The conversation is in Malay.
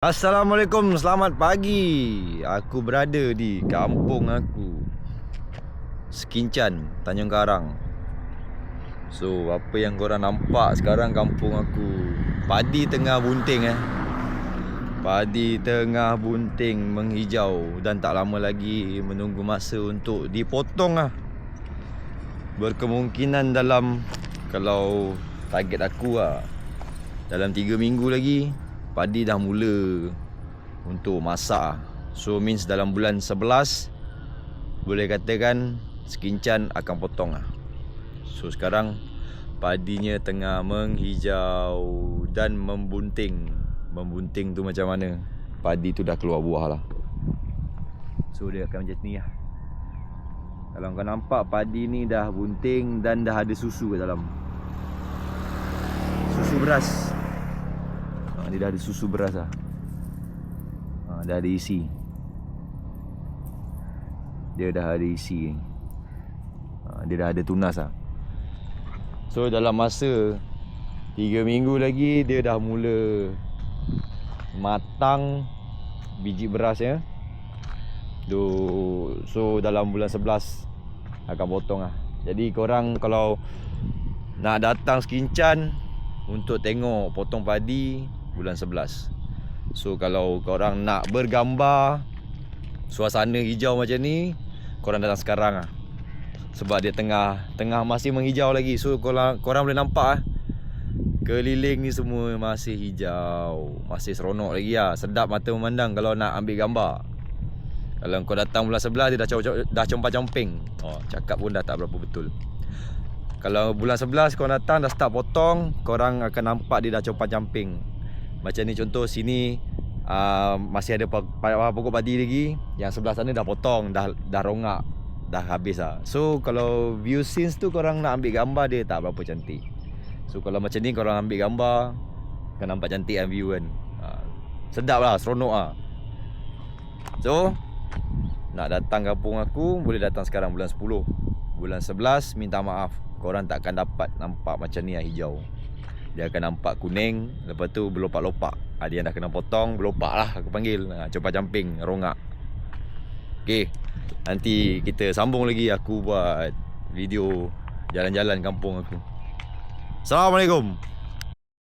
Assalamualaikum, selamat pagi. Aku berada di kampung aku, Sekincan, Tanjung Karang. So, apa yang korang nampak sekarang kampung aku, padi tengah bunting Padi tengah bunting menghijau dan tak lama lagi menunggu masa untuk dipotong Berkemungkinan dalam, kalau target aku dalam 3 minggu lagi padi dah mula untuk masak. So means dalam bulan 11 boleh katakan Sekincan akan potong So sekarang padinya tengah menghijau dan membunting. Membunting tu macam mana? Padi tu dah keluar buah lah. So dia akan macam ni Kalau kau nampak, padi ni dah bunting dan dah ada susu kat dalam. Susu beras. Dia dah ada susu beras dah ada isi. Dia dah ada isi. Dia dah ada tunas So dalam masa 3 minggu lagi dia dah mula matang biji berasnya. So dalam bulan 11 akan potong Jadi korang kalau nak datang Sekincan untuk tengok potong padi, bulan 11. So kalau korang nak bergambar suasana hijau macam ni, korang datang sekarang sebab dia tengah masih menghijau lagi. So korang boleh nampak keliling ni semua masih hijau, masih seronok lagi sedap mata memandang kalau nak ambil gambar. Kalau kau datang bulan 11 dia dah compang-comping. Cakap pun dah tak berapa betul. Kalau bulan 11 korang datang dah start potong, korang akan nampak dia dah compang-camping. Macam ni contoh sini masih ada pokok padi lagi. Yang sebelah sana dah potong, dah rongak, dah habis So kalau view scenes tu korang nak ambil gambar, dia tak berapa cantik. So kalau macam ni korang ambil gambar, akan nampak cantik view kan. Sedap lah, seronok So nak datang kampung aku, boleh datang sekarang bulan 10. Bulan 11 minta maaf, korang tak akan dapat nampak macam ni hijau. Dia akan nampak kuning, lepas tu berlopak-lopak. Dia yang dah kena potong, berlopak lah aku panggil. Compang-camping, rongak. Okay, nanti kita sambung lagi. Aku buat video jalan-jalan kampung aku. Assalamualaikum.